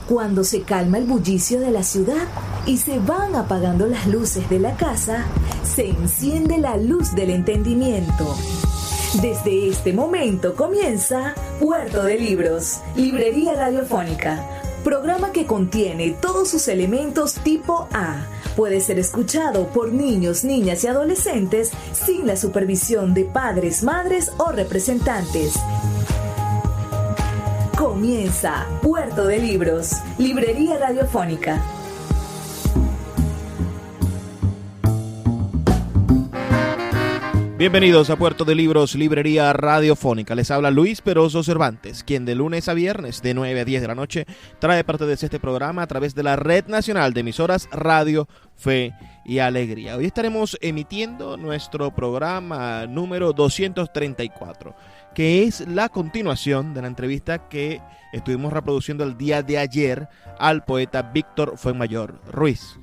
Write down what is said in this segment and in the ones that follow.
Cuando se calma el bullicio de la ciudad y se van apagando las luces de la casa, se enciende la luz del entendimiento. Desde este momento comienza Puerto de Libros, Librería Radiofónica, programa que contiene todos sus elementos tipo A. Puede ser escuchado por niños, niñas y adolescentes sin la supervisión de padres, madres o representantes. Comienza Puerto de Libros, Librería Radiofónica. Bienvenidos a Puerto de Libros, Librería Radiofónica. Les habla Luis Peroso Cervantes, quien de lunes a viernes de 9 a 10 de la noche trae parte de este programa a través de la Red Nacional de Emisoras Radio, Fe y Alegría. Hoy estaremos emitiendo nuestro programa número 234, que es la continuación de la entrevista que estuvimos reproduciendo el día de ayer al poeta Víctor Fuenmayor Ruiz.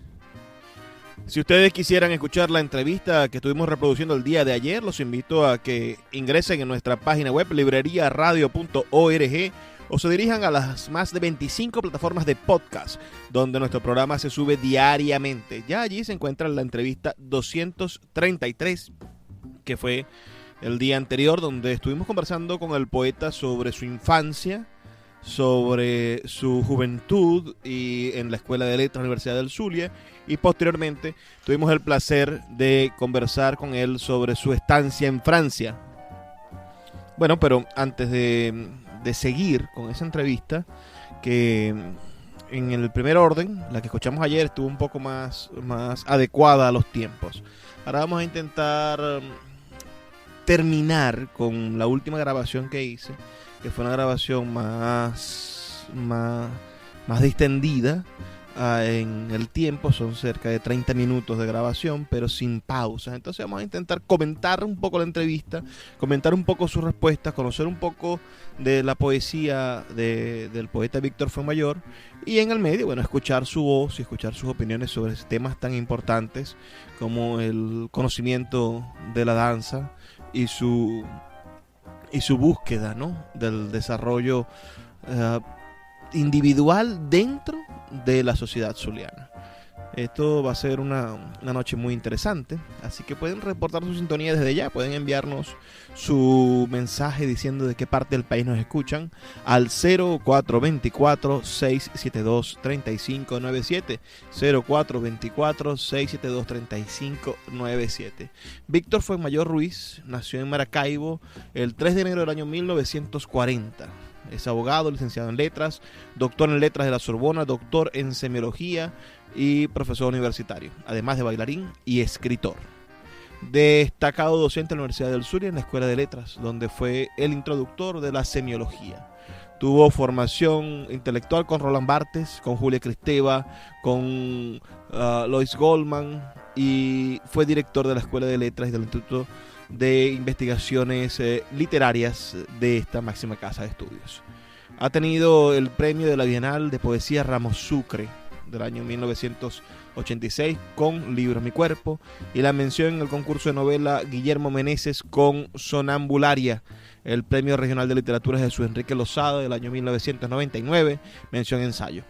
Si ustedes quisieran escuchar la entrevista que estuvimos reproduciendo el día de ayer, los invito a que ingresen en nuestra página web libreriaradio.org o se dirijan a las más de 25 plataformas de podcast donde nuestro programa se sube diariamente. Ya allí se encuentra la entrevista 233, que fue el día anterior, donde estuvimos conversando con el poeta sobre su infancia, sobre su juventud y en la Escuela de Letras de la Universidad del Zulia, y posteriormente tuvimos el placer de conversar con él sobre su estancia en Francia. Bueno, pero antes de seguir con esa entrevista, que en el primer orden, la que escuchamos ayer, estuvo un poco más adecuada a los tiempos. Ahora vamos a intentar terminar con la última grabación que hice, que fue una grabación más distendida en el tiempo. Son cerca de 30 minutos de grabación, pero sin pausas. Entonces vamos a intentar comentar un poco la entrevista, comentar un poco sus respuestas, conocer un poco de la poesía del poeta Víctor Fuenmayor, y en el medio, bueno, escuchar su voz y escuchar sus opiniones sobre temas tan importantes como el conocimiento de la danza y su búsqueda, ¿no?, del desarrollo individual dentro de la sociedad zuliana. Esto va a ser una noche muy interesante, así que pueden reportar su sintonía desde ya, pueden enviarnos su mensaje diciendo de qué parte del país nos escuchan al 0424-672-3597, 0424-672-3597. Víctor Fuenmayor Ruiz nació en Maracaibo el 3 de enero del año 1940. Es abogado, licenciado en letras, doctor en letras de la Sorbona, doctor en semiología y profesor universitario, además de bailarín y escritor. Destacado docente en la Universidad del Zulia en la Escuela de Letras, donde fue el introductor de la semiología. Tuvo formación intelectual con Roland Barthes, con Julia Kristeva, con Lois Goldman, y fue director de la Escuela de Letras y del Instituto de Investigaciones Literarias de esta máxima casa de estudios. Ha tenido el premio de la Bienal de Poesía Ramos Sucre del año 1986 con Libro Mi Cuerpo, y la mención en el concurso de novela Guillermo Meneses con Sonambularia, el premio regional de literatura Jesús Enrique Lozada del año 1999, mención ensayo.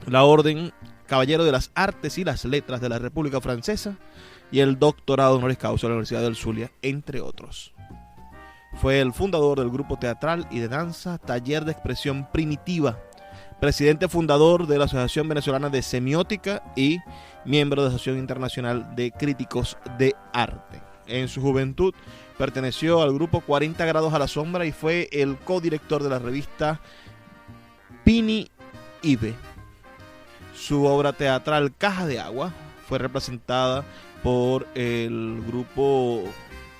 La Orden Caballero de las Artes y las Letras de la República Francesa y el doctorado honoris causa de la Universidad del Zulia, entre otros. Fue el fundador del grupo teatral y de danza Taller de Expresión Primitiva, presidente fundador de la Asociación Venezolana de Semiótica y miembro de la Asociación Internacional de Críticos de Arte. En su juventud perteneció al grupo 40 Grados a la Sombra y fue el codirector de la revista Pini Ibe. Su obra teatral Caja de Agua fue representada por el grupo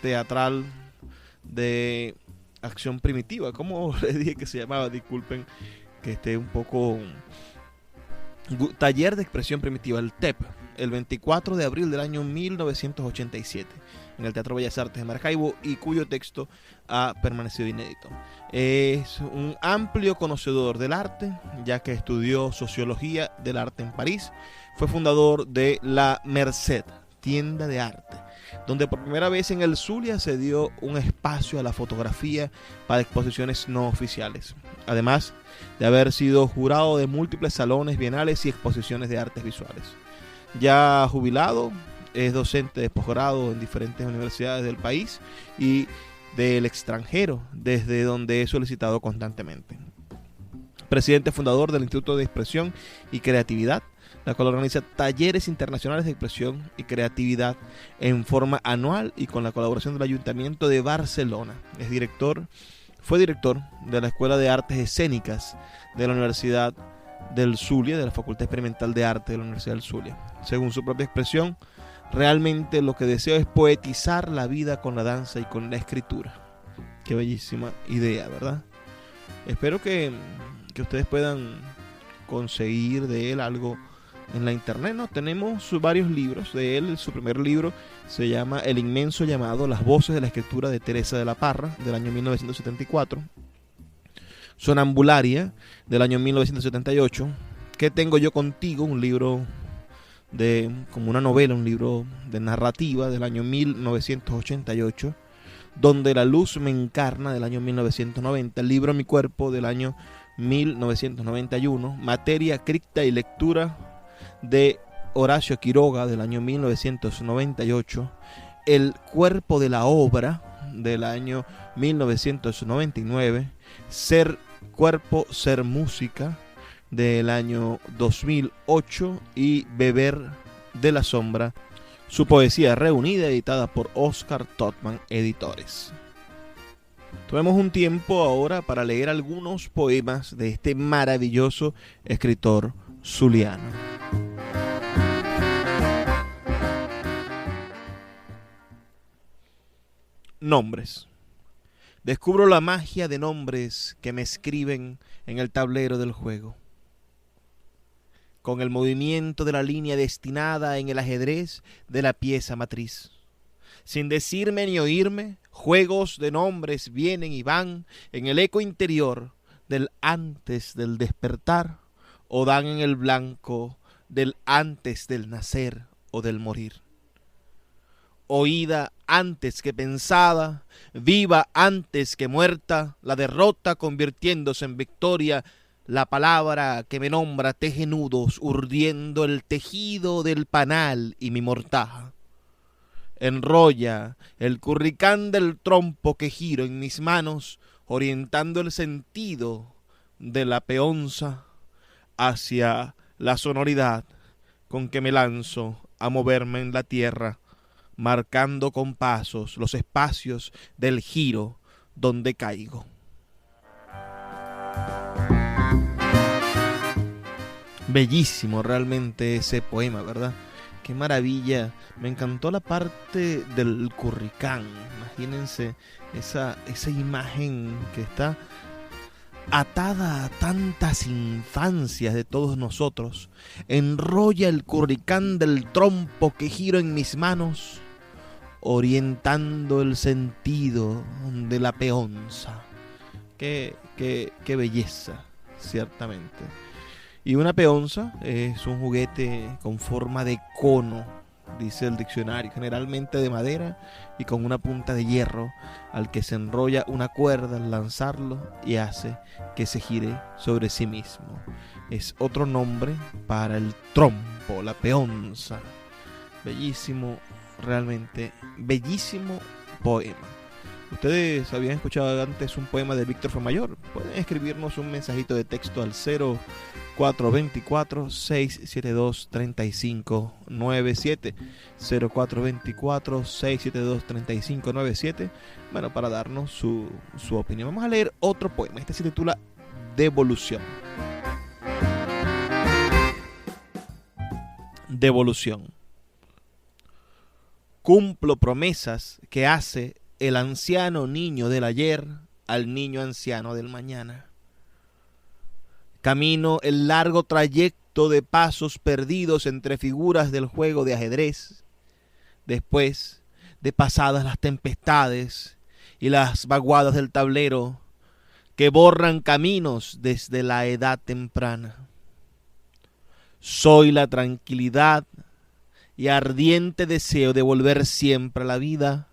teatral de Acción Primitiva. ¿Cómo le dije que se llamaba? Disculpen que esté un poco... Taller de Expresión Primitiva, el TEP, el 24 de abril del año 1987 en el Teatro Bellas Artes de Maracaibo, y cuyo texto ha permanecido inédito. Es un amplio conocedor del arte, ya que estudió Sociología del Arte en París. Fue fundador de La Merced, tienda de arte, donde por primera vez en el Zulia se dio un espacio a la fotografía para exposiciones no oficiales. además de haber sido jurado de múltiples salones bienales y exposiciones de artes visuales. Ya jubilado, es docente de posgrado en diferentes universidades del país y del extranjero, desde donde he solicitado constantemente. Presidente fundador del Instituto de Expresión y Creatividad, la cual organiza talleres internacionales de expresión y creatividad en forma anual y con la colaboración del Ayuntamiento de Barcelona. Fue director de la Escuela de Artes Escénicas de la Universidad del Zulia, de la Facultad Experimental de Arte de la Universidad del Zulia. Según su propia expresión, realmente lo que deseo es poetizar la vida con la danza y con la escritura. Qué bellísima idea, ¿verdad? Espero que ustedes puedan conseguir de él algo en la internet, ¿no? Tenemos varios libros de él. Su primer libro se llama El inmenso llamado, las voces de la escritura de Teresa de la Parra, del año 1974. Sonambularia, del año 1978. ¿Qué tengo yo contigo? Un libro como una novela, un libro de narrativa del año 1988. Donde la luz me encarna, del año 1990. El libro Mi cuerpo, del año 1991. Materia, cripta y lectura, de Horacio Quiroga, del año 1998. El cuerpo de la obra, del año 1999. Ser cuerpo, ser música, del año 2008. Y Beber de la sombra, su poesía reunida, editada por Oscar Totman Editores. Tomemos un tiempo ahora para leer algunos poemas de este maravilloso escritor zuliano. Nombres. Descubro la magia de nombres que me escriben en el tablero del juego. Con el movimiento de la línea destinada en el ajedrez de la pieza matriz. Sin decirme ni oírme, juegos de nombres vienen y van en el eco interior del antes del despertar, o dan en el blanco del antes del nacer o del morir. Oída antes que pensada, viva antes que muerta, la derrota convirtiéndose en victoria, la palabra que me nombra teje nudos, urdiendo el tejido del panal y mi mortaja. Enrolla el curricán del trompo que giro en mis manos, orientando el sentido de la peonza hacia la sonoridad con que me lanzo a moverme en la tierra, marcando con pasos los espacios del giro donde caigo. Bellísimo realmente ese poema, ¿verdad? Qué maravilla. Me encantó la parte del curricán. Imagínense esa imagen que está atada a tantas infancias de todos nosotros. Enrolla el curricán del trompo que giro en mis manos, orientando el sentido de la peonza. Qué belleza, ciertamente. Y una peonza es un juguete con forma de cono, dice el diccionario, generalmente de madera y con una punta de hierro, al que se enrolla una cuerda al lanzarlo y hace que se gire sobre sí mismo. Es otro nombre para el trompo, la peonza. Bellísimo, realmente bellísimo poema. ¿Ustedes habían escuchado antes un poema de Víctor Famayor? Pueden escribirnos un mensajito de texto al 0424-672-3597. 0424-672-3597. Bueno, para darnos su opinión. Vamos a leer otro poema. Este se titula Devolución. Devolución. Cumplo promesas que hace el anciano niño del ayer al niño anciano del mañana. Camino el largo trayecto de pasos perdidos entre figuras del juego de ajedrez. Después de pasadas las tempestades y las vaguadas del tablero que borran caminos desde la edad temprana. Soy la tranquilidad y ardiente deseo de volver siempre a la vida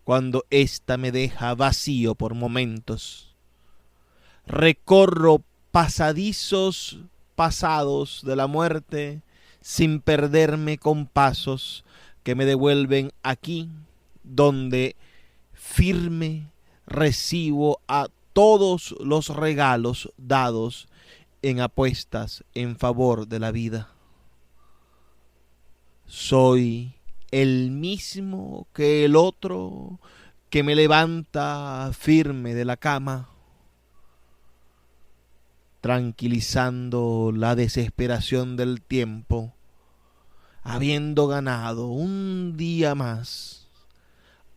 cuando ésta me deja vacío por momentos. Recorro pasadizos pasados de la muerte sin perderme con pasos que me devuelven aquí, donde firme recibo a todos los regalos dados en apuestas en favor de la vida. Soy el mismo que el otro que me levanta firme de la cama, tranquilizando la desesperación del tiempo, habiendo ganado un día más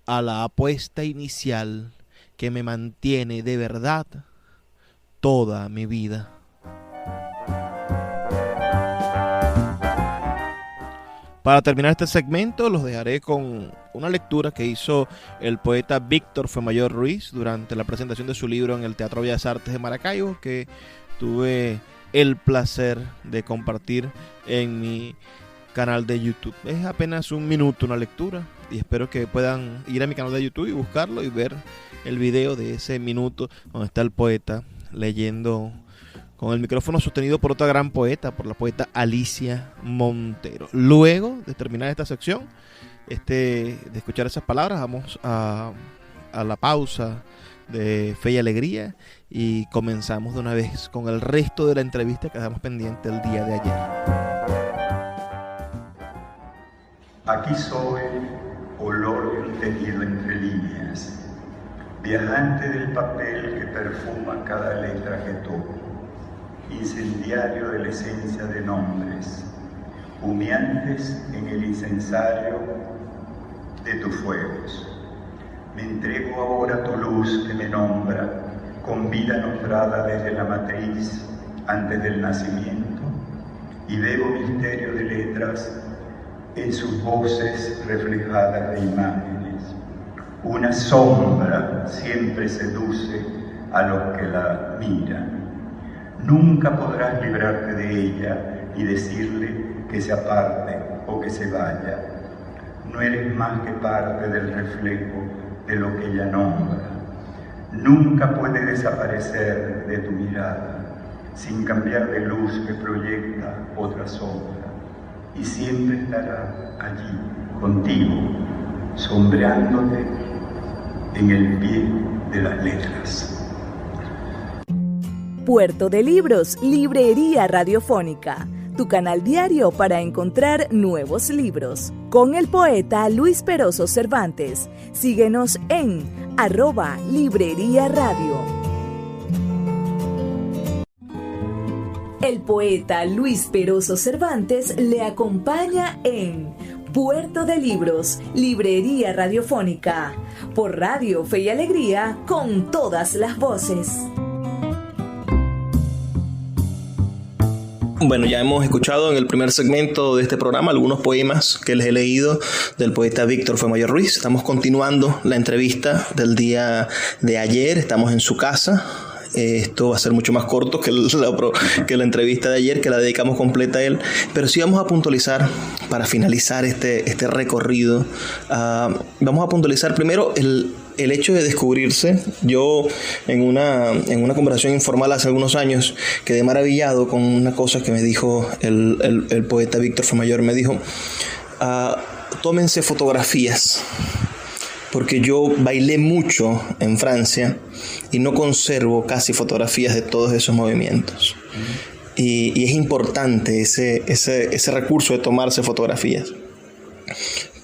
a la apuesta inicial que me mantiene de verdad toda mi vida. Para terminar este segmento, los dejaré con una lectura que hizo el poeta Víctor Fuenmayor Ruiz durante la presentación de su libro en el Teatro Bellas Artes de Maracaibo, que tuve el placer de compartir en mi canal de YouTube. Es apenas un minuto una lectura y espero que puedan ir a mi canal de YouTube y buscarlo y ver el video de ese minuto donde está el poeta leyendo con el micrófono sostenido por otra gran poeta, por la poeta Alicia Montero. Luego de terminar esta sección, de escuchar esas palabras, vamos a la pausa de Fe y Alegría y comenzamos de una vez con el resto de la entrevista que dejamos pendiente el día de ayer. Aquí soy, olor tejido entre líneas, viajante del papel que perfuma cada letra que toco, incendiario de la esencia de nombres, humeantes en el incensario de tus fuegos. Me entrego ahora a tu luz que me nombra, con vida nombrada desde la matriz, antes del nacimiento, y bebo misterio de letras en sus voces reflejadas de imágenes. Una sombra siempre seduce a los que la miran. Nunca podrás librarte de ella y decirle que se aparte o que se vaya. No eres más que parte del reflejo de lo que ella nombra. Nunca puede desaparecer de tu mirada sin cambiar de luz que proyecta otra sombra, y siempre estará allí contigo, sombreándote en el pie de las letras. Puerto de Libros, Librería Radiofónica, tu canal diario para encontrar nuevos libros. Con el poeta Luis Peroso Cervantes. Síguenos en @Librería Radio. El poeta Luis Peroso Cervantes le acompaña en Puerto de Libros, Librería Radiofónica, por Radio Fe y Alegría, con todas las voces. Bueno, ya hemos escuchado en el primer segmento de este programa algunos poemas que les he leído del poeta Víctor Fuenmayor Ruiz. Estamos continuando la entrevista del día de ayer, estamos en su casa. Esto va a ser mucho más corto que la entrevista de ayer, que la dedicamos completa a él, pero sí vamos a puntualizar para finalizar este recorrido. Vamos a puntualizar primero el hecho de descubrirse. Yo en una conversación informal hace algunos años quedé maravillado con una cosa que me dijo el poeta Víctor Fuenmayor. Me dijo, tómense fotografías, porque yo bailé mucho en Francia y no conservo casi fotografías de todos esos movimientos. Y es importante ese recurso de tomarse fotografías.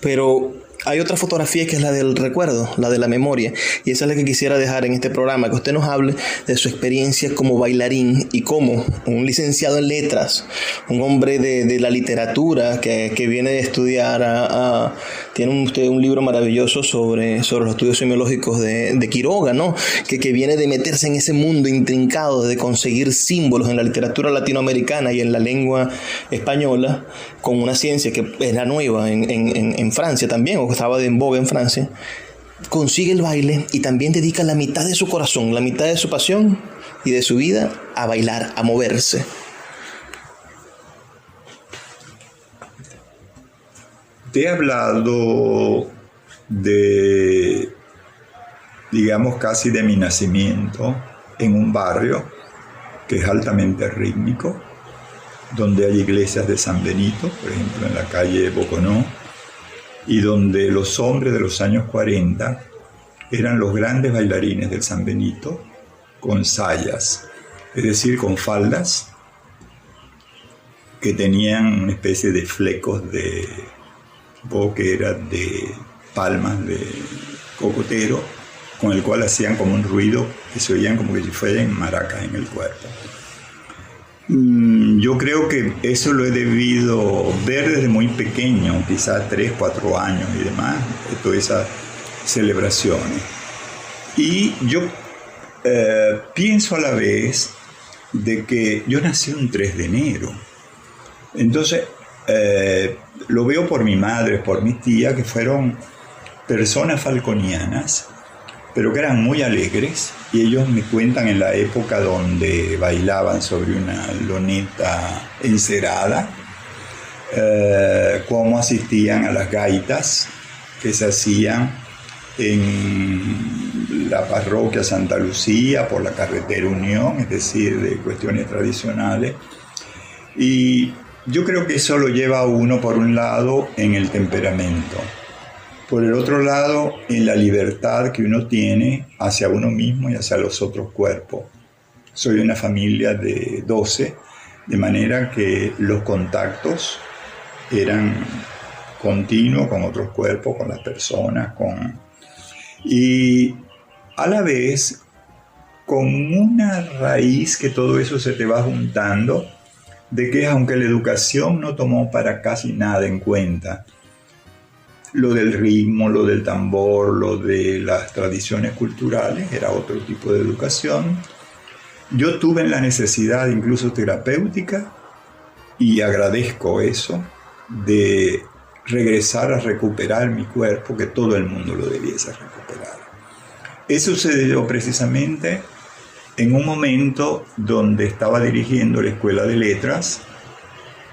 Pero hay otra fotografía que es la del recuerdo, la de la memoria, y esa es la que quisiera dejar en este programa, que usted nos hable de su experiencia como bailarín y como un licenciado en letras, un hombre de la literatura que viene de estudiar tiene usted un libro maravilloso sobre los estudios semiológicos de Quiroga, ¿no? Que viene de meterse en ese mundo intrincado de conseguir símbolos en la literatura latinoamericana y en la lengua española, con una ciencia que era nueva en Francia también, o que estaba en boga en Francia. Consigue el baile y también dedica la mitad de su corazón, la mitad de su pasión y de su vida a bailar, a moverse. Te he hablado de, digamos, casi de mi nacimiento en un barrio que es altamente rítmico, donde hay iglesias de San Benito, por ejemplo en la calle Boconó, y donde los hombres de los años 40 eran los grandes bailarines del San Benito, con sayas, es decir, con faldas que tenían una especie de flecos de, supongo que era de palmas de cocotero, con el cual hacían como un ruido que se oían como que si fueran maracas en el cuerpo. Yo creo que eso lo he debido ver desde muy pequeño, quizás 3, 4 años y demás, de todas esas celebraciones. Y yo pienso a la vez de que yo nací un 3 de enero. Entonces, lo veo por mi madre, por mi tía, que fueron personas falconianas, pero que eran muy alegres, y ellos me cuentan en la época donde bailaban sobre una loneta encerada, cómo asistían a las gaitas que se hacían en la parroquia Santa Lucía por la carretera Unión, es decir, de cuestiones tradicionales. Y yo creo que eso lo lleva a uno, por un lado, en el temperamento, por el otro lado, en la libertad que uno tiene hacia uno mismo y hacia los otros cuerpos. Soy de una familia de 12, de manera que los contactos eran continuos con otros cuerpos, con las personas, y a la vez con una raíz que todo eso se te va juntando, de que aunque la educación no tomó para casi nada en cuenta lo del ritmo, lo del tambor, lo de las tradiciones culturales, era otro tipo de educación. Yo tuve la necesidad, incluso terapéutica, y agradezco eso, de regresar a recuperar mi cuerpo, que todo el mundo lo debiese recuperar. Eso sucedió precisamente en un momento donde estaba dirigiendo la Escuela de Letras.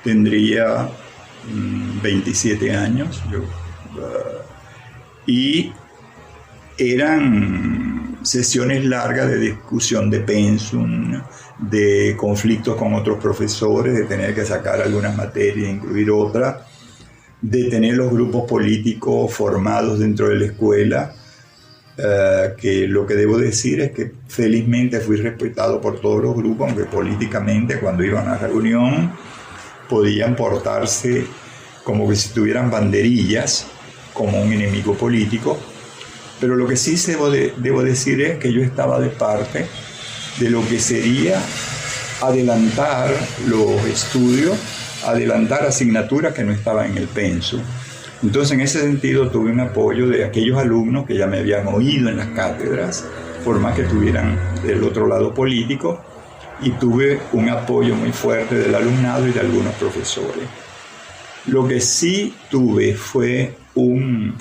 Tendría 27 años, y eran sesiones largas de discusión de pensum, de conflictos con otros profesores, de tener que sacar algunas materias e incluir otras, de tener los grupos políticos formados dentro de la escuela, que lo que debo decir es que felizmente fui respetado por todos los grupos, aunque políticamente cuando iban a reunión podían portarse como que si tuvieran banderillas, como un enemigo político. Pero lo que sí debo decir es que yo estaba de parte de lo que sería adelantar los estudios, adelantar asignaturas que no estaban en el pensum. Entonces, en ese sentido, tuve un apoyo de aquellos alumnos que ya me habían oído en las cátedras, por más que estuvieran del otro lado político, y tuve un apoyo muy fuerte del alumnado y de algunos profesores. Lo que sí tuve fue un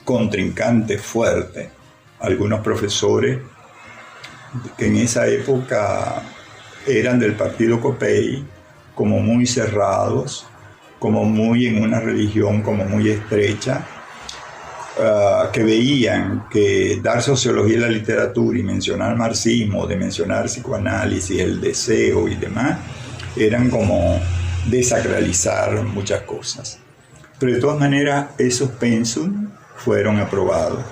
contrincante fuerte, algunos profesores que en esa época eran del partido Copey, como muy cerrados, como muy en una religión como muy estrecha, que veían que dar sociología a la literatura y mencionar marxismo, de mencionar psicoanálisis, el deseo y demás, eran como desacralizar muchas cosas. Pero de todas maneras, esos pensum fueron aprobados.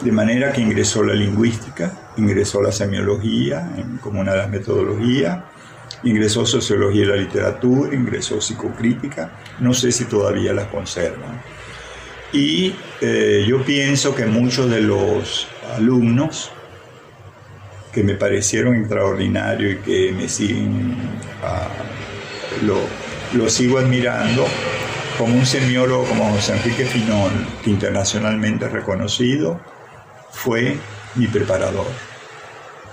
De manera que ingresó la lingüística, ingresó la semiología como una de las metodologías, ingresó sociología de la literatura, ingresó psicocrítica, no sé si todavía las conservan. Y yo pienso que muchos de los alumnos que me parecieron extraordinarios y que me siguen, lo sigo admirando, como un semiólogo como José Enrique Finol, que internacionalmente reconocido, fue mi preparador.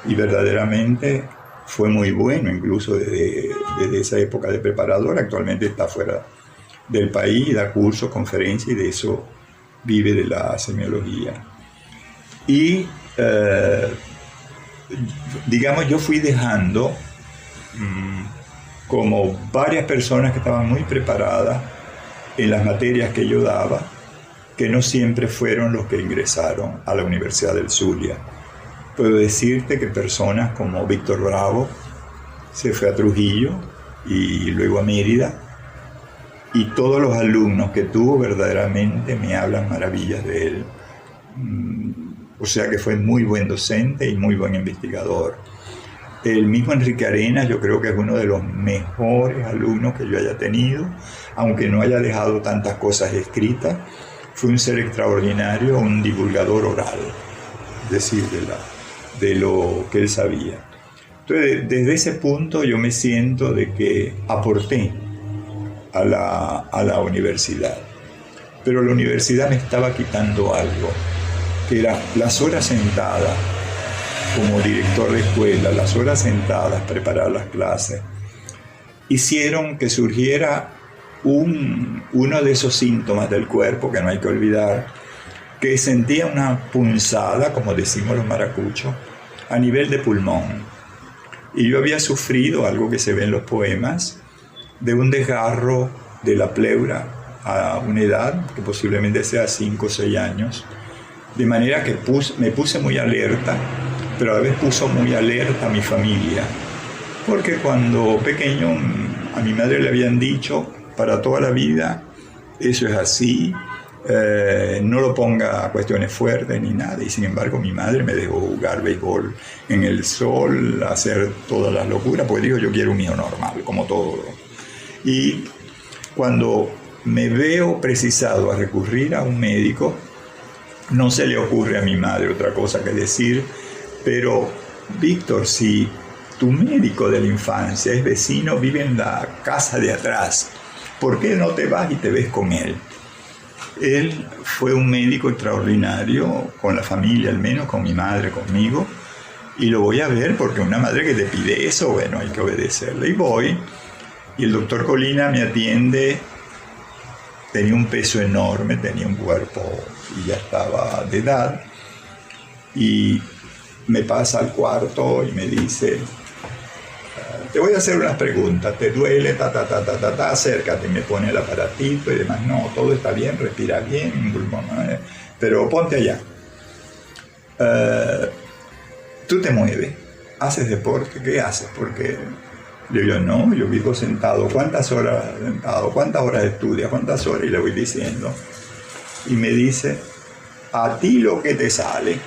Y verdaderamente fue muy bueno, incluso desde esa época de preparador. Actualmente está fuera del país, da cursos, conferencias, y de eso vive, de la semiología. Y digamos, yo fui dejando como varias personas que estaban muy preparadas en las materias que yo daba, que no siempre fueron los que ingresaron a la Universidad del Zulia. puedo decirte que personas como Víctor Bravo se fue a Trujillo y luego a Mérida, y todos los alumnos que tuvo verdaderamente me hablan maravillas de él. O sea que fue muy buen docente y muy buen investigador. El mismo Enrique Arenas yo creo que es uno de los mejores alumnos que yo haya tenido, aunque no haya dejado tantas cosas escritas. Fue un ser extraordinario, un divulgador oral, es decir, de lo que él sabía. Entonces, desde ese punto yo me siento de que aporté a la universidad. Pero la universidad me estaba quitando algo, que era las horas sentadas como director de escuela, las horas sentadas, preparar las clases, hicieron que surgiera uno de esos síntomas del cuerpo que no hay que olvidar, que sentía una punzada, como decimos los maracuchos, a nivel de pulmón. Y yo había sufrido algo que se ve en los poemas, de un desgarro de la pleura a una edad que posiblemente sea 5 o 6 años, de manera que me puse muy alerta, pero a la vez puso muy alerta a mi familia, porque cuando pequeño a mi madre le habían dicho para toda la vida, eso es así, no lo ponga a cuestiones fuertes ni nada, y sin embargo mi madre me dejó jugar béisbol en el sol, hacer todas las locuras, porque dijo yo quiero un hijo normal, como todo. Y cuando me veo precisado a recurrir a un médico, no se le ocurre a mi madre otra cosa que decir, pero Víctor, si tu médico de la infancia es vecino, vive en la casa de atrás, ¿por qué no te vas y te ves con él? Él fue un médico extraordinario, con la familia al menos, con mi madre, conmigo, y lo voy a ver porque una madre que te pide eso, bueno, hay que obedecerle. Y voy, y el doctor Colina me atiende, tenía un peso enorme, tenía un cuerpo y ya estaba de edad, y me pasa al cuarto y me dice, te voy a hacer unas preguntas, ¿te duele? Acércate, me pone el aparatito y demás. No, todo está bien, respira bien, pero ponte allá. Tú te mueves, haces deporte, ¿qué haces? Porque le digo, no, yo vivo sentado. ¿Cuántas horas sentado? ¿Cuántas horas estudias? ¿Cuántas horas? Y le voy diciendo. Y me dice, a ti lo que te sale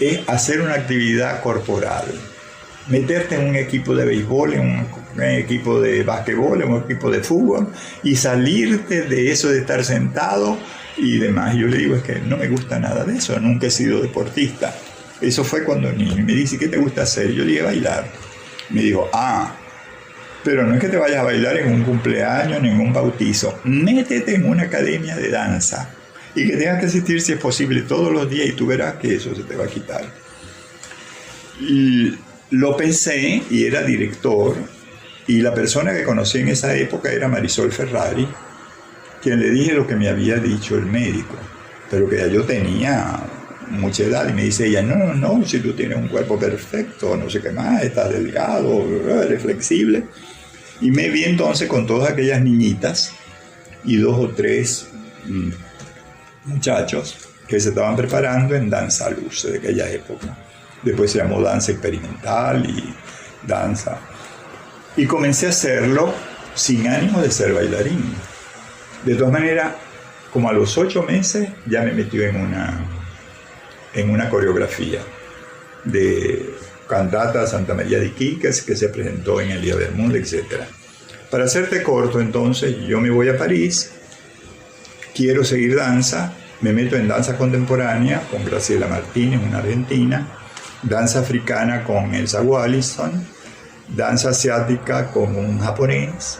es hacer una actividad corporal. Meterte en un equipo de béisbol, en un equipo de basquetbol, en un equipo de fútbol y salirte de eso de estar sentado y demás. Y yo le digo, es que no me gusta nada de eso, nunca he sido deportista. Eso fue cuando niño. Y me dice, ¿qué te gusta hacer? Yo le dije, bailar. Me dijo, pero no es que te vayas a bailar en un cumpleaños ni en un bautizo. Métete en una academia de danza y que tengas que asistir, si es posible, todos los días, y tú verás que eso se te va a quitar. Y lo pensé, y era director, y la persona que conocí en esa época era Marisol Ferrari, quien le dije lo que me había dicho el médico, pero que ya yo tenía mucha edad, y me dice ella, no, si tú tienes un cuerpo perfecto, no sé qué más, estás delgado, eres flexible. Y me vi entonces con todas aquellas niñitas y 2 o 3 muchachos que se estaban preparando en danza luz de aquella época. Después se llamó danza experimental y danza. Y comencé a hacerlo sin ánimo de ser bailarín. De todas maneras, como a los 8 meses ya me metió en una coreografía de cantata Santa María de Iquiques que se presentó en el Día del Mundo, etc. Para hacerte corto, entonces, yo me voy a París, quiero seguir danza, me meto en danza contemporánea con Graciela Martínez, una argentina, danza africana con Elsa Wallison, danza asiática con un japonés.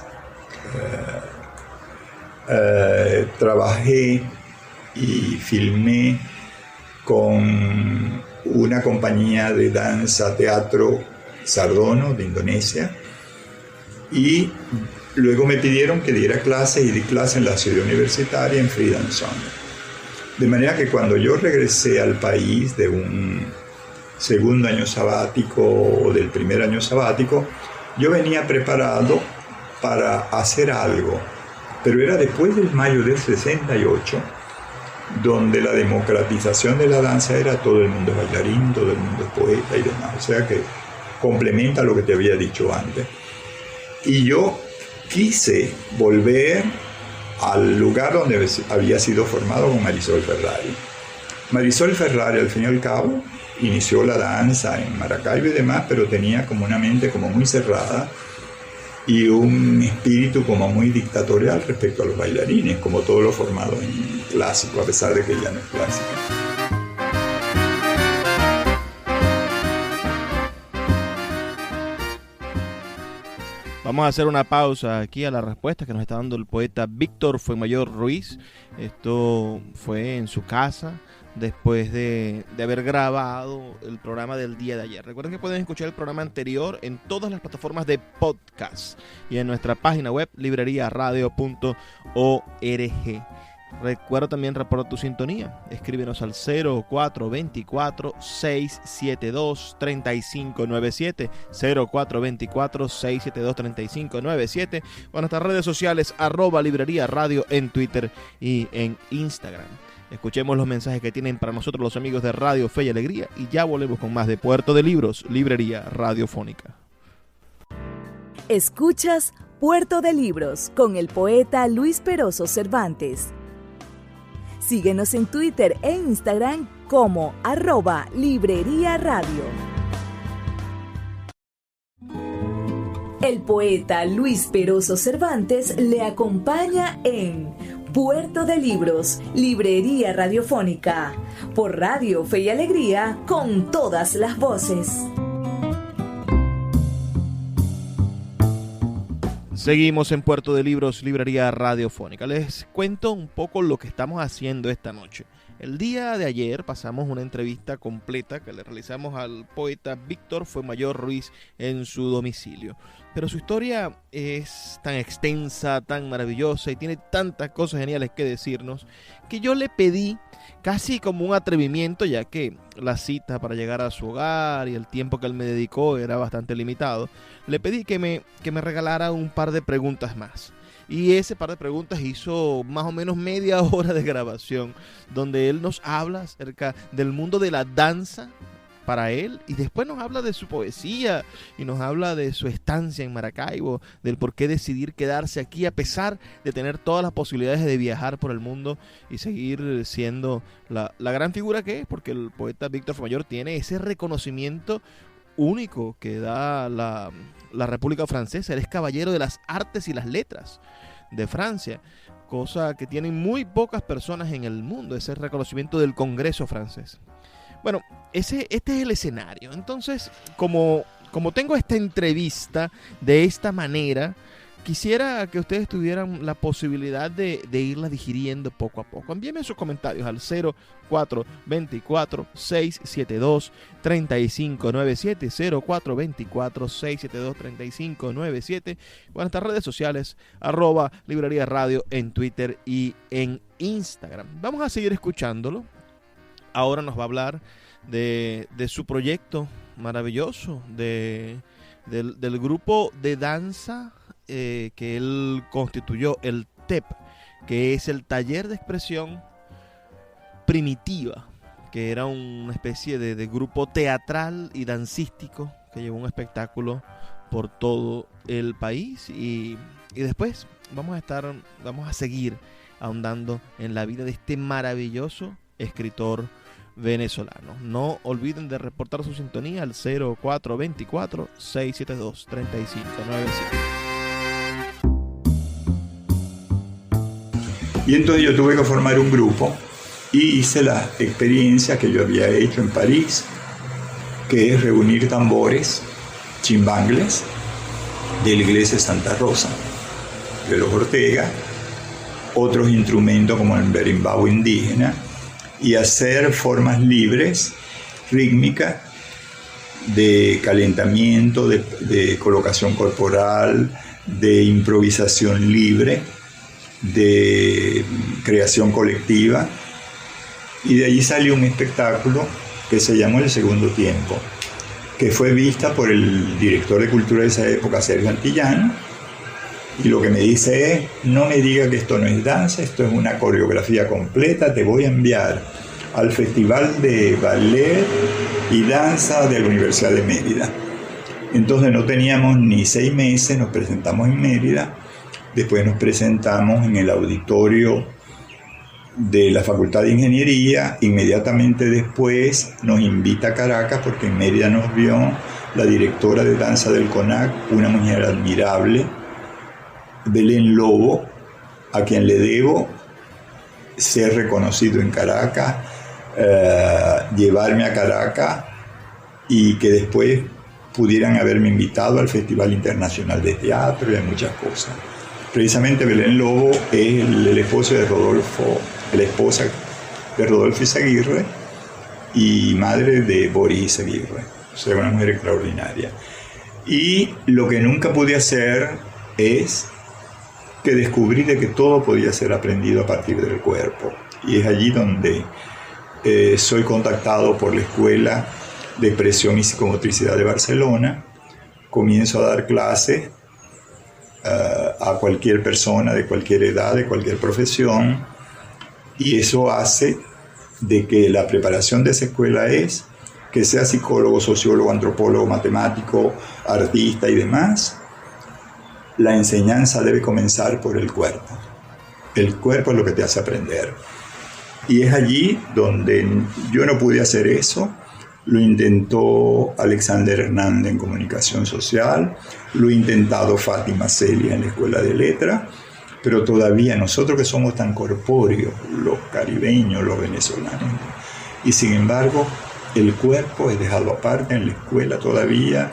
Trabajé y filmé con una compañía de danza teatro Sardono de Indonesia, y luego me pidieron que diera clases y di clases en la ciudad universitaria en Freedom Zone. De manera que cuando yo regresé al país de un segundo año sabático o del primer año sabático, yo venía preparado para hacer algo, pero era después del mayo del 68, donde la democratización de la danza era todo el mundo es bailarín, todo el mundo es poeta y demás. O sea que complementa lo que te había dicho antes. Y yo quise volver al lugar donde había sido formado con Marisol Ferrari. Marisol Ferrari, al fin y al cabo, inició la danza en Maracaibo y demás, pero tenía como una mente como muy cerrada y un espíritu como muy dictatorial respecto a los bailarines, como todo lo formado en clásico, a pesar de que ella no es clásica. Vamos a hacer una pausa aquí a la respuesta que nos está dando el poeta Víctor Fuenmayor Ruiz. Esto fue en su casa después de haber grabado el programa del día de ayer. Recuerden que pueden escuchar el programa anterior en todas las plataformas de podcast y en nuestra página web libreriaradio.org. Recuerda también reportar tu sintonía. Escríbenos al 0424-672-3597, 0424-672-3597, o en nuestras redes sociales @Librería Radio en Twitter y en Instagram. Escuchemos los mensajes que tienen para nosotros los amigos de Radio Fe y Alegría y ya volvemos con más de Puerto de Libros, Librería Radiofónica. Escuchas Puerto de Libros con el poeta Luis Peroso Cervantes. Síguenos en Twitter e Instagram como @Librería Radio. El poeta Luis Peroso Cervantes le acompaña en Puerto de Libros, Librería Radiofónica, por Radio Fe y Alegría, con todas las voces. Seguimos en Puerto de Libros, Librería Radiofónica. Les cuento un poco lo que estamos haciendo esta noche. El día de ayer pasamos una entrevista completa que le realizamos al poeta Víctor Fuenmayor Ruiz en su domicilio. Pero su historia es tan extensa, tan maravillosa y tiene tantas cosas geniales que decirnos que yo le pedí, casi como un atrevimiento, ya que la cita para llegar a su hogar y el tiempo que él me dedicó era bastante limitado, le pedí que me regalara un par de preguntas más. Y ese par de preguntas hizo más o menos media hora de grabación, donde él nos habla acerca del mundo de la danza para él, y después nos habla de su poesía y nos habla de su estancia en Maracaibo, del por qué decidir quedarse aquí a pesar de tener todas las posibilidades de viajar por el mundo y seguir siendo la gran figura que es, porque el poeta Víctor Fuenmayor tiene ese reconocimiento único que da la República Francesa. Él es caballero de las artes y las letras de Francia, cosa que tienen muy pocas personas en el mundo, ese reconocimiento del Congreso francés. Bueno, este es el escenario. Entonces, como tengo esta entrevista de esta manera, quisiera que ustedes tuvieran la posibilidad de irla digiriendo poco a poco. Envíenme sus comentarios al 0424-672-3597, 0424-672-3597, o en nuestras redes sociales, @Librería Radio en Twitter y en Instagram. Vamos a seguir escuchándolo. Ahora nos va a hablar de su proyecto maravilloso, del grupo de danza que él constituyó, el TEP, que es el Taller de Expresión Primitiva, que era una especie de grupo teatral y dancístico que llevó un espectáculo por todo el país. Y después vamos a seguir ahondando en la vida de este maravilloso escritor venezolano. No olviden de reportar su sintonía al 0424-672-3597. Y entonces yo tuve que formar un grupo y hice la experiencia que yo había hecho en París, que es reunir tambores, chimbangles, de la iglesia de Santa Rosa, de los Ortega, otros instrumentos como el berimbau indígena, y hacer formas libres, rítmicas, de calentamiento, de colocación corporal, de improvisación libre, de creación colectiva. Y de allí salió un espectáculo que se llamó El Segundo Tiempo, que fue vista por el director de cultura de esa época, Sergio Antillano, Y lo que me dice es, no me diga que esto no es danza, esto es una coreografía completa, te voy a enviar al Festival de Ballet y Danza de la Universidad de Mérida. Entonces no teníamos ni 6 meses, nos presentamos en Mérida, después nos presentamos en el auditorio de la Facultad de Ingeniería, inmediatamente después nos invita a Caracas porque en Mérida nos vio la directora de danza del CONAC, una mujer admirable, Belén Lobo, a quien le debo ser reconocido en Caracas, llevarme a Caracas y que después pudieran haberme invitado al Festival Internacional de Teatro y a muchas cosas. Precisamente Belén Lobo es el esposo de Rodolfo, la esposa de Rodolfo Izaguirre y madre de Boris Izaguirre, o sea, una mujer extraordinaria. Y lo que nunca pude hacer es que descubrí de que todo podía ser aprendido a partir del cuerpo. Y es allí donde soy contactado por la Escuela de Expresión y Psicomotricidad de Barcelona. Comienzo a dar clases a cualquier persona de cualquier edad, de cualquier profesión, y eso hace de que la preparación de esa escuela es que sea psicólogo, sociólogo, antropólogo, matemático, artista y demás. La enseñanza debe comenzar por el cuerpo. El cuerpo es lo que te hace aprender. Y es allí donde yo no pude hacer eso. Lo intentó Alexander Hernández en Comunicación Social, lo ha intentado Fátima Celia en la Escuela de Letras, pero todavía nosotros que somos tan corpóreos, los caribeños, los venezolanos, y sin embargo el cuerpo es dejado aparte en la escuela todavía,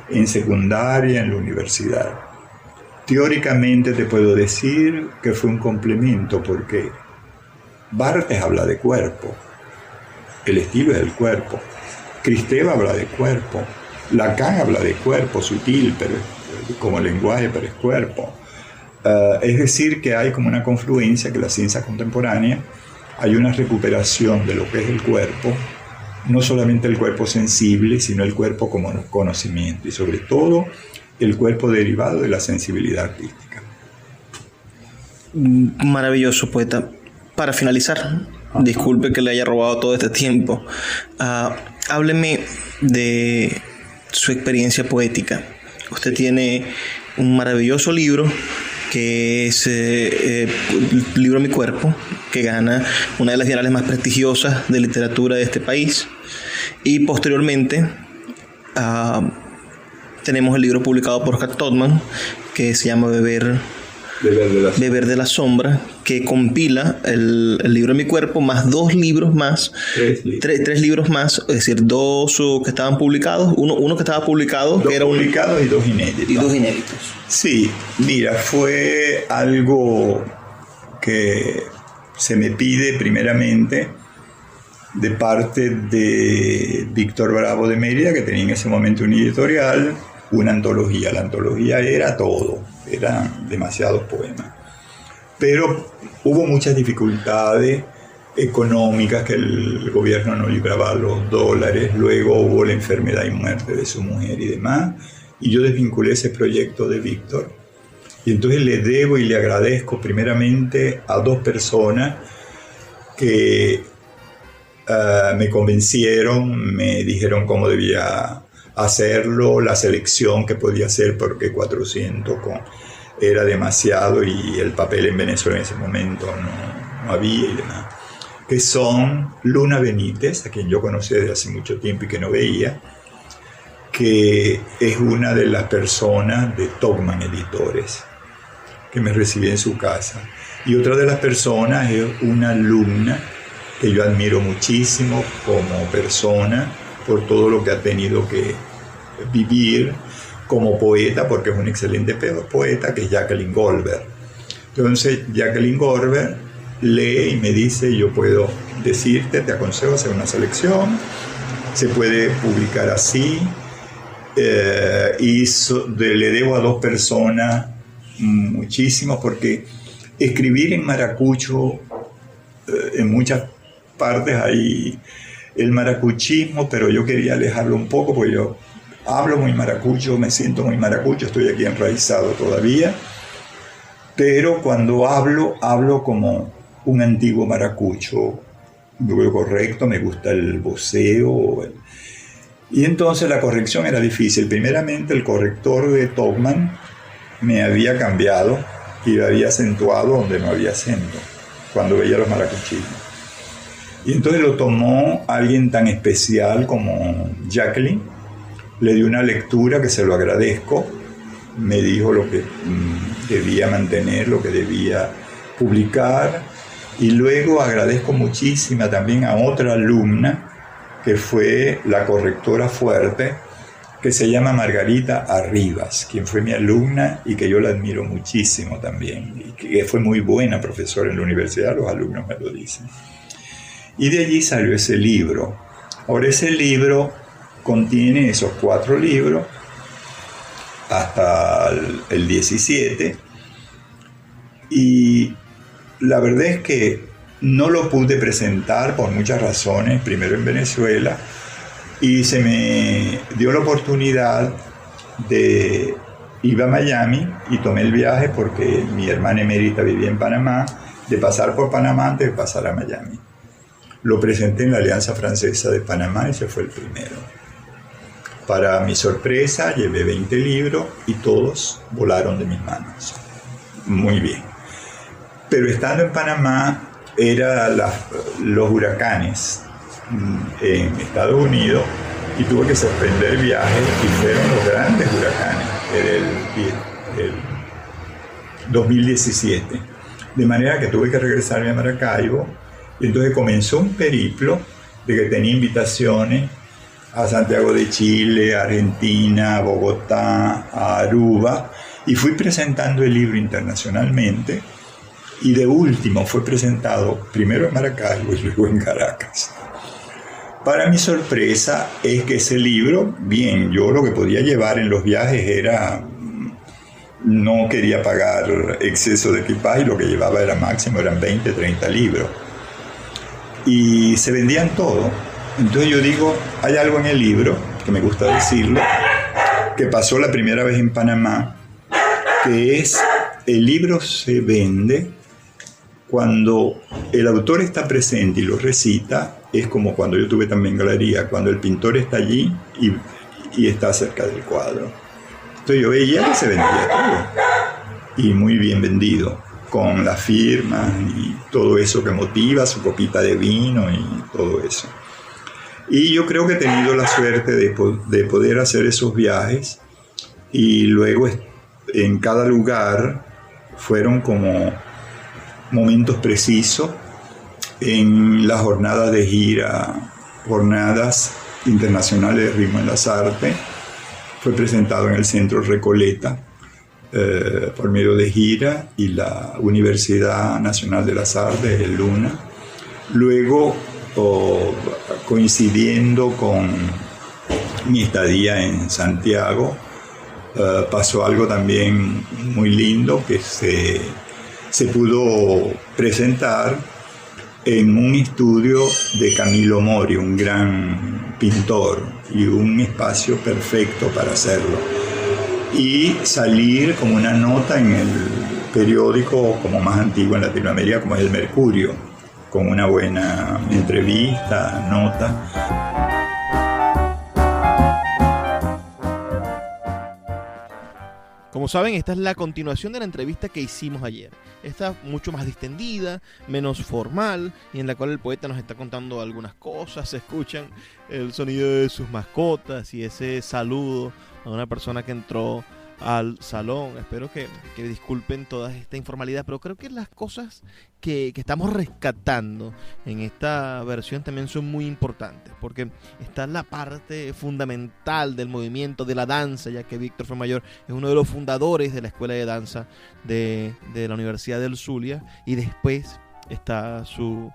en secundaria, en la universidad. Teóricamente te puedo decir que fue un complemento porque Barthes habla de cuerpo, el estilo es el cuerpo, Kristeva habla de cuerpo, Lacan habla de cuerpo sutil, pero como lenguaje, pero es cuerpo. Es decir, que hay como una confluencia que la ciencia contemporánea, hay una recuperación de lo que es el cuerpo, no solamente el cuerpo sensible, sino el cuerpo como conocimiento y sobre todo el cuerpo derivado de la sensibilidad artística. Maravilloso, poeta. Para finalizar, disculpe que le haya robado todo este tiempo, hábleme de su experiencia poética. Usted tiene un maravilloso libro que es el libro Mi Cuerpo, que gana una de las bienales más prestigiosas de literatura de este país, y posteriormente tenemos el libro publicado por Oscar Todman que se llama Beber de la Sombra, que compila el libro Mi Cuerpo más 2 libros más, tres libros más, es decir, 2 que estaban publicados, uno que estaba publicado, 2 que era publicados y 2 inéditos. Y 2 inéditos. Sí, mira, fue algo que se me pide primeramente de parte de Víctor Bravo de Mérida, que tenía en ese momento una editorial, una antología. La antología era todo, eran demasiados poemas. Pero hubo muchas dificultades económicas, que el gobierno no libraba los dólares, luego hubo la enfermedad y muerte de su mujer y demás, y yo desvinculé ese proyecto de Víctor. Y entonces le debo y le agradezco primeramente a 2 personas que me convencieron, me dijeron cómo debía hacerlo, la selección que podía hacer, porque 400 era demasiado y el papel en Venezuela en ese momento no había y demás. Que son Luna Benítez, a quien yo conocí desde hace mucho tiempo y que no veía, que es una de las personas de Togman Editores, que me recibió en su casa. Y otra de las personas es una alumna que yo admiro muchísimo como persona por todo lo que ha tenido que vivir como poeta, porque es un excelente poeta, que es Jacqueline Goldberg. Entonces Jacqueline Goldberg lee y me dice: yo puedo decirte, te aconsejo hacer una selección, se puede publicar así, y le debo a 2 personas muchísimo, porque escribir en maracucho, en muchas partes hay el maracuchismo, pero yo quería alejarlo un poco, porque yo hablo muy maracucho, me siento muy maracucho, estoy aquí enraizado todavía, pero cuando hablo como un antiguo maracucho. Lo correcto, me gusta el voceo. Y entonces la corrección era difícil. Primeramente, el corrector de Topman me había cambiado y lo había acentuado donde no había acento, cuando veía los maracuchinos. Y entonces lo tomó alguien tan especial como Jacqueline. Le dio una lectura que se lo agradezco. Me dijo lo que debía mantener, lo que debía publicar. Y luego agradezco muchísimo también a otra alumna, que fue la correctora fuerte, que se llama Margarita Arribas, quien fue mi alumna y que yo la admiro muchísimo también. Y que fue muy buena profesora en la universidad, los alumnos me lo dicen. Y de allí salió ese libro. Ahora, ese libro contiene esos 4 libros hasta el 17, y la verdad es que no lo pude presentar por muchas razones, primero en Venezuela, y se me dio la oportunidad de ir a Miami y tomé el viaje porque mi hermana emérita vivía en Panamá, de pasar por Panamá antes de pasar a Miami. Lo presenté en la Alianza Francesa de Panamá, ese fue el primero. Para mi sorpresa, llevé 20 libros y todos volaron de mis manos. Muy bien. Pero estando en Panamá, eran los huracanes en Estados Unidos y tuve que suspender viajes y fueron los grandes huracanes del 2017. De manera que tuve que regresarme a Maracaibo y entonces comenzó un periplo de que tenía invitaciones a Santiago de Chile, a Argentina, a Bogotá, a Aruba, y fui presentando el libro internacionalmente, y de último fue presentado primero en Maracaibo y luego en Caracas. Para mi sorpresa es que ese libro, bien, yo lo que podía llevar en los viajes era, no quería pagar exceso de equipaje, lo que llevaba era máximo, eran 20, 30 libros, y se vendían todo. Entonces yo digo, hay algo en el libro, que me gusta decirlo, que pasó la primera vez en Panamá, que es, el libro se vende cuando el autor está presente y lo recita, es como cuando yo tuve también galería, cuando el pintor está allí y está cerca del cuadro. Entonces yo veía que se vendía todo, y muy bien vendido, con la firma y todo eso que motiva, su copita de vino y todo eso. Y yo creo que he tenido la suerte de poder hacer esos viajes, y luego en cada lugar fueron como momentos precisos. En las jornadas de gira, jornadas internacionales de ritmo en las artes, fue presentado en el Centro Recoleta por medio de gira y la Universidad Nacional de las Artes, el LUNA. Luego, coincidiendo con mi estadía en Santiago, pasó algo también muy lindo, que se pudo presentar en un estudio de Camilo Mori, un gran pintor, y un espacio perfecto para hacerlo. Y salir como una nota en el periódico como más antiguo en Latinoamérica, como es el Mercurio, con una buena entrevista, nota. Como saben, esta es la continuación de la entrevista que hicimos ayer. Esta mucho más distendida, menos formal, y en la cual el poeta nos está contando algunas cosas. Se escuchan el sonido de sus mascotas y ese saludo a una persona que entró al salón. Espero que disculpen toda esta informalidad, pero creo que las cosas que estamos rescatando en esta versión también son muy importantes, porque está la parte fundamental del movimiento de la danza, ya que Víctor Fuenmayor es uno de los fundadores de la Escuela de Danza de la Universidad del Zulia, y después está su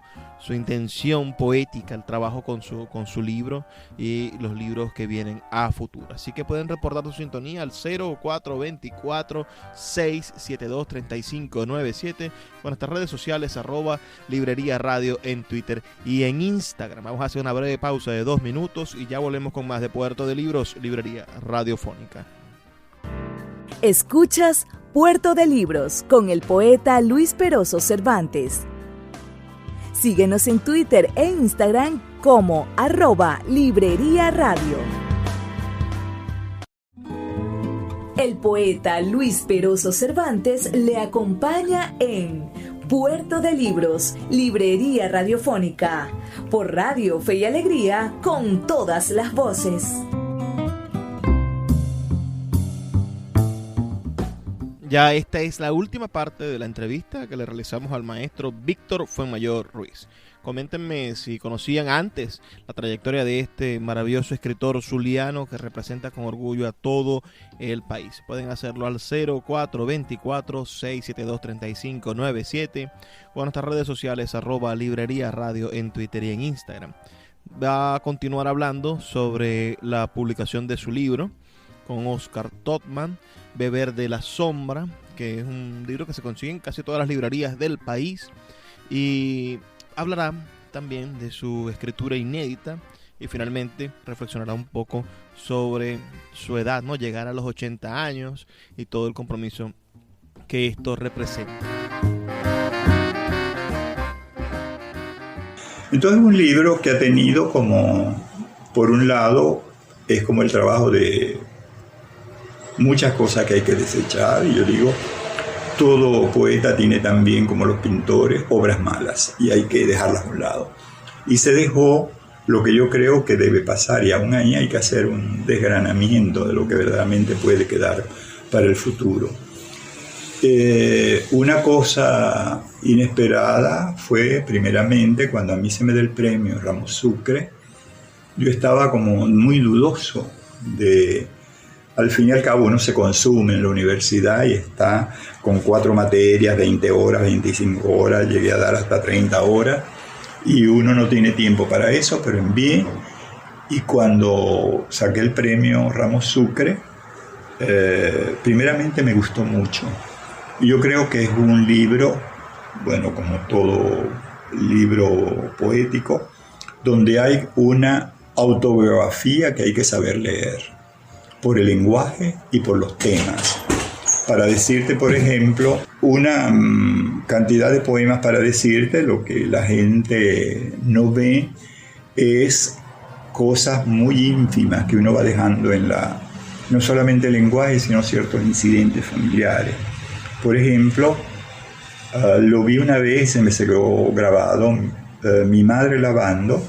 intención poética, el trabajo con su libro y los libros que vienen a futuro. Así que pueden reportar su sintonía al 0424-672-3597 con nuestras redes sociales, @Librería Radio en Twitter y en Instagram. Vamos a hacer una breve pausa de 2 minutos y ya volvemos con más de Puerto de Libros, Librería Radiofónica. Escuchas Puerto de Libros con el poeta Luis Peroso Cervantes. Síguenos en Twitter e Instagram como @Librería Radio. El poeta Luis Peroso Cervantes le acompaña en Puerto de Libros, Librería Radiofónica, por Radio Fe y Alegría, con todas las voces. Ya esta es la última parte de la entrevista que le realizamos al maestro Víctor Fuenmayor Ruiz. Coméntenme si conocían antes la trayectoria de este maravilloso escritor zuliano que representa con orgullo a todo el país. Pueden hacerlo al 0424-672-3597 o a nuestras redes sociales @Librería Radio en Twitter y en Instagram. Va a continuar hablando sobre la publicación de su libro con Oscar Totman, Beber de la Sombra, que es un libro que se consigue en casi todas las librerías del país, y hablará también de su escritura inédita y finalmente reflexionará un poco sobre su edad, ¿no? Llegar a los 80 años y todo el compromiso que esto representa. Entonces, un libro que ha tenido como, por un lado, es como el trabajo de muchas cosas que hay que desechar, y yo digo, todo poeta tiene también, como los pintores, obras malas y hay que dejarlas a un lado. Y se dejó lo que yo creo que debe pasar, y aún ahí hay que hacer un desgranamiento de lo que verdaderamente puede quedar para el futuro. Una cosa inesperada fue, primeramente, cuando a mí se me dio el premio Ramos Sucre, yo estaba como muy dudoso de... Al fin y al cabo uno se consume en la universidad y está con 4 materias, 20 horas, 25 horas, llegué a dar hasta 30 horas y uno no tiene tiempo para eso, pero envié. Y cuando saqué el premio Ramos Sucre, primeramente me gustó mucho. Y yo creo que es un libro, bueno, como todo libro poético, donde hay una autobiografía que hay que saber leer, por el lenguaje y por los temas. Para decirte, por ejemplo, una cantidad de poemas para decirte, lo que la gente no ve es cosas muy ínfimas que uno va dejando en no solamente el lenguaje, sino ciertos incidentes familiares. Por ejemplo, lo vi una vez, se me quedó grabado, mi madre lavando,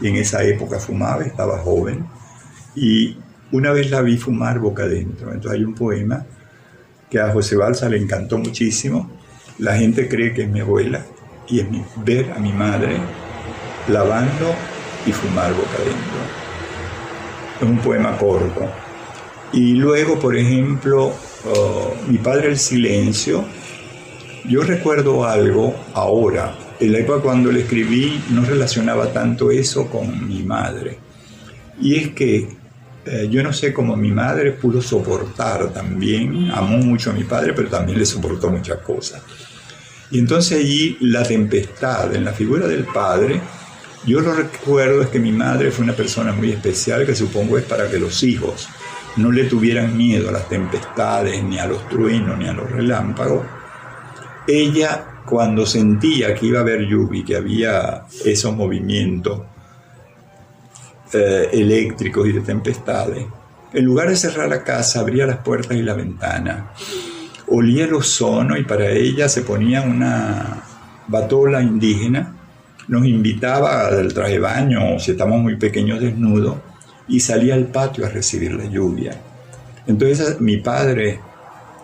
y en esa época fumaba, estaba joven, y una vez la vi fumar boca adentro. Entonces hay un poema que a José Balsa le encantó muchísimo. La gente cree que es mi abuela, y es ver a mi madre lavando y fumar boca adentro. Es un poema corto. Y luego, por ejemplo, Mi padre el silencio. Yo recuerdo algo ahora. En la época cuando le escribí no relacionaba tanto eso con mi madre. Y es que yo no sé cómo mi madre pudo soportar también, amó mucho a mi padre, pero también le soportó muchas cosas. Y entonces allí la tempestad en la figura del padre, yo lo recuerdo es que mi madre fue una persona muy especial, que supongo es para que los hijos no le tuvieran miedo a las tempestades, ni a los truenos, ni a los relámpagos. Ella, cuando sentía que iba a haber lluvia y que había esos movimientos eléctricos y de tempestades, en lugar de cerrar la casa, abría las puertas y la ventana, olía el ozono, y para ella se ponía una batola indígena, nos invitaba al traje de baño, si estamos muy pequeños, desnudos, y salía al patio a recibir la lluvia. Entonces mi padre,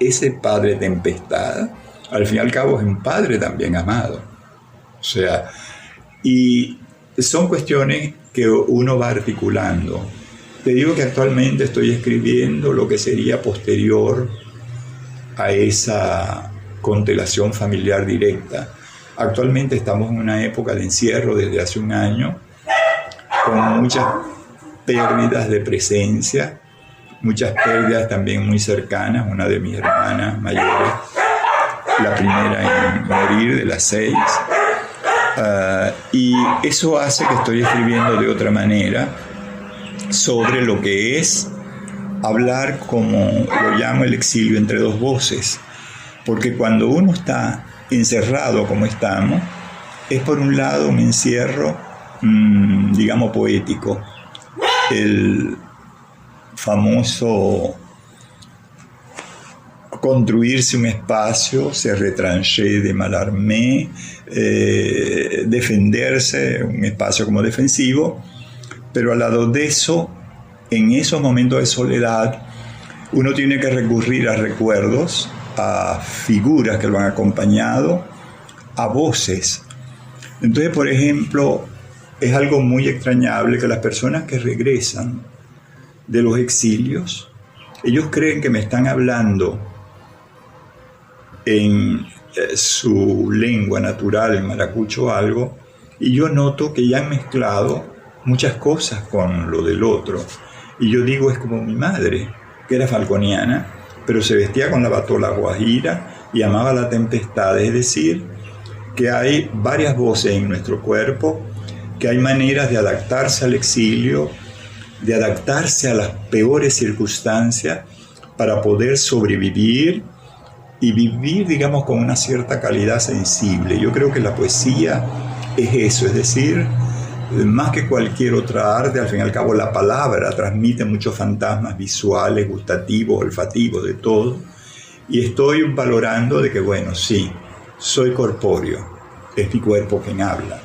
ese padre tempestad, al fin y al cabo es un padre también amado. O sea, y son cuestiones que uno va articulando. Te digo que actualmente estoy escribiendo lo que sería posterior a esa constelación familiar directa. Actualmente estamos en una época de encierro desde hace un año, con muchas pérdidas de presencia, muchas pérdidas también muy cercanas. Una de mis hermanas mayores, la primera en morir de las 6. Y eso hace que estoy escribiendo de otra manera sobre lo que es hablar, como lo llamo, el exilio entre dos voces. Porque cuando uno está encerrado como estamos, es por un lado un encierro, digamos, poético. El famoso construirse un espacio, se retranché de Mallarmé, defenderse, un espacio como defensivo, pero al lado de eso, en esos momentos de soledad, uno tiene que recurrir a recuerdos, a figuras que lo han acompañado, a voces. Entonces, por ejemplo, es algo muy extrañable que las personas que regresan de los exilios, ellos creen que me están hablando en su lengua natural, en maracucho o algo, y yo noto que ya han mezclado muchas cosas con lo del otro. Y yo digo, es como mi madre, que era falconiana, pero se vestía con la batola guajira y amaba la tempestad. Es decir, que hay varias voces en nuestro cuerpo, que hay maneras de adaptarse al exilio, de adaptarse a las peores circunstancias para poder sobrevivir y vivir, digamos, con una cierta calidad sensible. Yo creo que la poesía es eso, es decir, más que cualquier otra arte, al fin y al cabo la palabra transmite muchos fantasmas visuales, gustativos, olfativos, de todo. Y estoy valorando de que, bueno, sí, soy corpóreo, es mi cuerpo quien habla,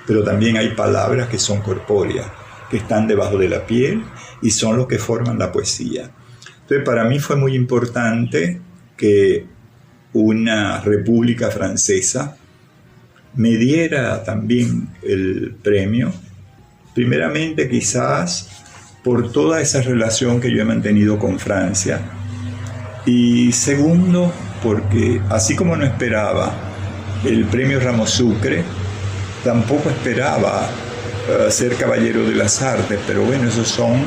pero también hay palabras que son corpóreas, que están debajo de la piel y son los que forman la poesía. Entonces, para mí fue muy importante que una república francesa me diera también el premio, primeramente quizás por toda esa relación que yo he mantenido con Francia, y segundo porque así como no esperaba el premio Ramos Sucre, tampoco esperaba ser caballero de las artes, pero bueno, esos son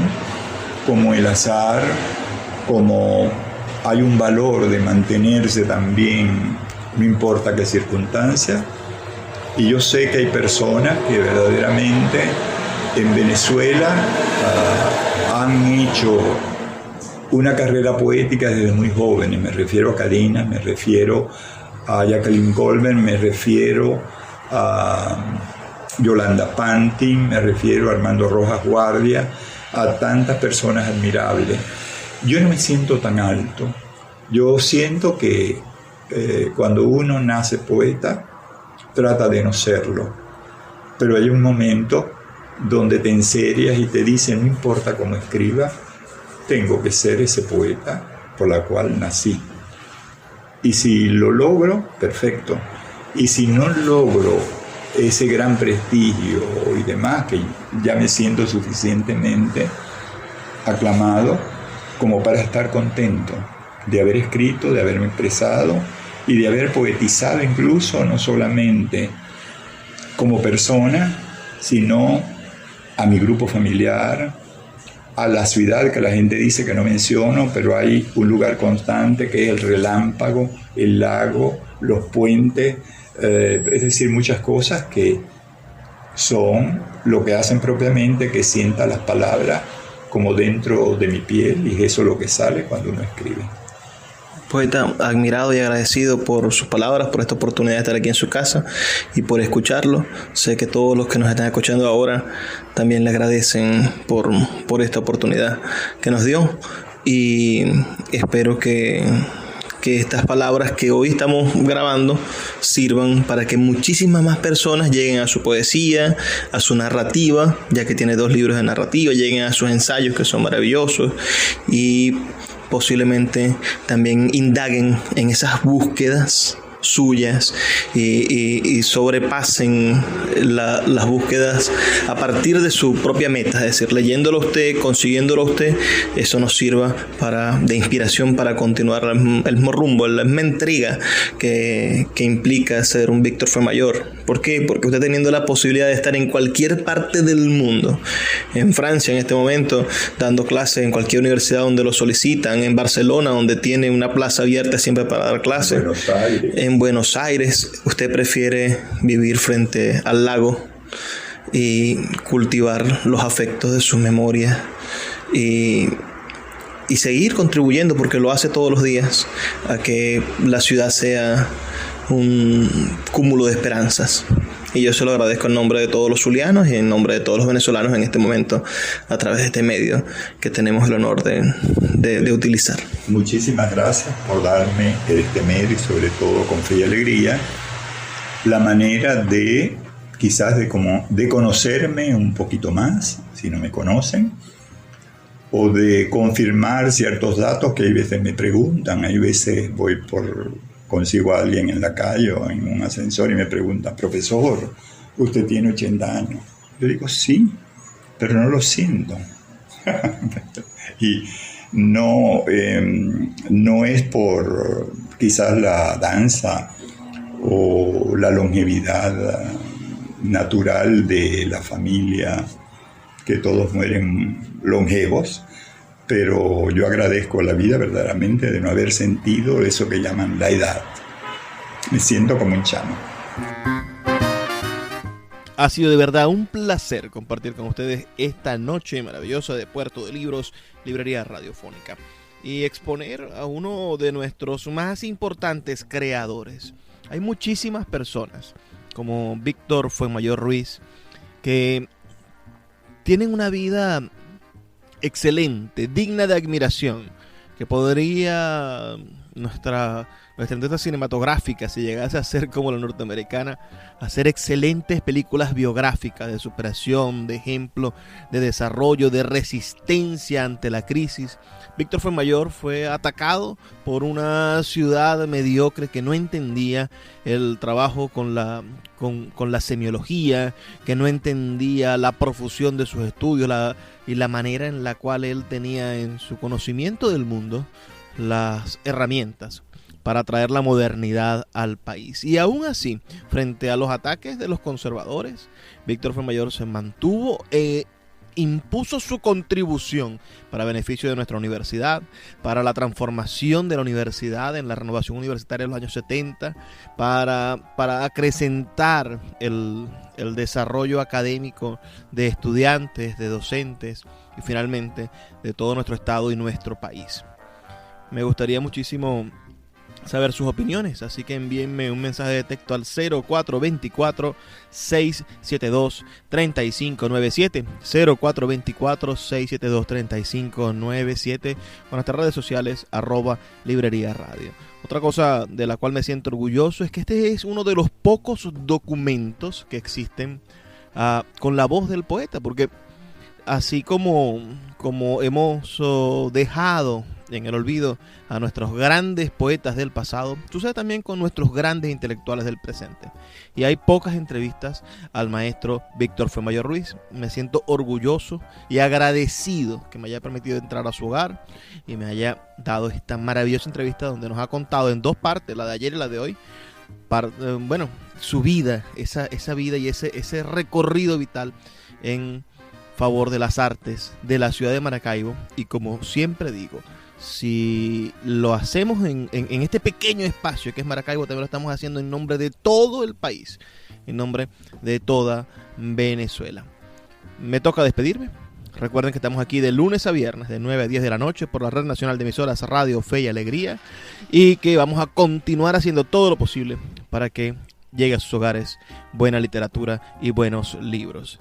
como el azar, como hay un valor de mantenerse también, no importa qué circunstancia. Y yo sé que hay personas que verdaderamente en Venezuela han hecho una carrera poética desde muy jóvenes. Me refiero a Karina, me refiero a Jacqueline Colbert, me refiero a Yolanda Pantin, me refiero a Armando Rojas Guardia, a tantas personas admirables. Yo no me siento tan alto. Yo siento que cuando uno nace poeta, trata de no serlo. Pero hay un momento donde te enserias y te dicen, no importa cómo escriba, tengo que ser ese poeta por la cual nací. Y si lo logro, perfecto. Y si no logro ese gran prestigio y demás, que ya me siento suficientemente aclamado como para estar contento de haber escrito, de haberme expresado y de haber poetizado incluso, no solamente como persona, sino a mi grupo familiar, a la ciudad que la gente dice que no menciono, pero hay un lugar constante que es el relámpago, el lago, los puentes, es decir, muchas cosas que son lo que hacen propiamente que sienta las palabras como dentro de mi piel, y eso es lo que sale cuando uno escribe. Poeta, admirado y agradecido por sus palabras, por esta oportunidad de estar aquí en su casa y por escucharlo. Sé que todos los que nos están escuchando ahora también le agradecen por esta oportunidad que nos dio, y espero que estas palabras que hoy estamos grabando sirvan para que muchísimas más personas lleguen a su poesía, a su narrativa, ya que tiene 2 libros de narrativa, lleguen a sus ensayos que son maravillosos, y posiblemente también indaguen en esas búsquedas suyas y sobrepasen las búsquedas a partir de su propia meta, es decir, leyéndolo usted, consiguiéndolo usted, eso nos sirva de inspiración para continuar el mismo rumbo, la misma intriga que implica ser un Víctor Fuenmayor. ¿Por qué? Porque usted, teniendo la posibilidad de estar en cualquier parte del mundo, en Francia en este momento, dando clases en cualquier universidad donde lo solicitan, en Barcelona, donde tiene una plaza abierta siempre para dar clases, en Buenos Aires, usted prefiere vivir frente al lago y cultivar los afectos de su memoria y seguir contribuyendo, porque lo hace todos los días, a que la ciudad sea un cúmulo de esperanzas. Y yo se lo agradezco en nombre de todos los zulianos y en nombre de todos los venezolanos en este momento, a través de este medio que tenemos el honor de utilizar. Muchísimas gracias por darme este medio y sobre todo con fe y alegría la manera de quizás de conocerme un poquito más, si no me conocen, o de confirmar ciertos datos que hay veces me preguntan. Hay veces consigo a alguien en la calle o en un ascensor y me pregunta: profesor, usted tiene 80 años. Yo digo sí, pero no lo siento. Y no es por quizás la danza o la longevidad natural de la familia, que todos mueren longevos, pero yo agradezco a la vida verdaderamente de no haber sentido eso que llaman la edad. Me siento como un chamo. Ha sido de verdad un placer compartir con ustedes esta noche maravillosa de Puerto de Libros, Librería Radiofónica, y exponer a uno de nuestros más importantes creadores. Hay muchísimas personas, como Víctor Fuenmayor Ruiz, que tienen una vida excelente, digna de admiración, que podría nuestra industria cinematográfica, si llegase a ser como la norteamericana, hacer excelentes películas biográficas de superación, de ejemplo, de desarrollo, de resistencia ante la crisis. Víctor Fuenmayor fue atacado por una ciudad mediocre que no entendía el trabajo con la semiología, que no entendía la profusión de sus estudios y la manera en la cual él tenía en su conocimiento del mundo las herramientas para traer la modernidad al país. Y aún así, frente a los ataques de los conservadores, Víctor Fuenmayor se mantuvo, impuso su contribución para beneficio de nuestra universidad, para la transformación de la universidad en la renovación universitaria de los años 70, para acrecentar el desarrollo académico de estudiantes, de docentes y finalmente de todo nuestro estado y nuestro país. Me gustaría muchísimo saber sus opiniones, así que envíenme un mensaje de texto al 0424-672-3597, 0424-672-3597, con nuestras redes sociales, @Librería Radio. Otra cosa de la cual me siento orgulloso es que este es uno de los pocos documentos que existen con la voz del poeta, porque así como hemos dejado en el olvido a nuestros grandes poetas del pasado, sucede también con nuestros grandes intelectuales del presente. Y hay pocas entrevistas al maestro Víctor Fuenmayor Ruiz. Me siento orgulloso y agradecido que me haya permitido entrar a su hogar y me haya dado esta maravillosa entrevista donde nos ha contado en dos partes, la de ayer y la de hoy, su vida, esa vida y ese recorrido vital en favor de las artes de la ciudad de Maracaibo. Y como siempre digo, si lo hacemos en este pequeño espacio que es Maracaibo, también lo estamos haciendo en nombre de todo el país, en nombre de toda Venezuela. Me toca despedirme. Recuerden que estamos aquí de lunes a viernes de 9 a 10 de la noche por la Red Nacional de Emisoras Radio Fe y Alegría, y que vamos a continuar haciendo todo lo posible para que llegue a sus hogares buena literatura y buenos libros.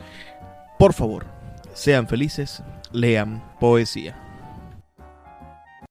Por favor, sean felices, lean poesía.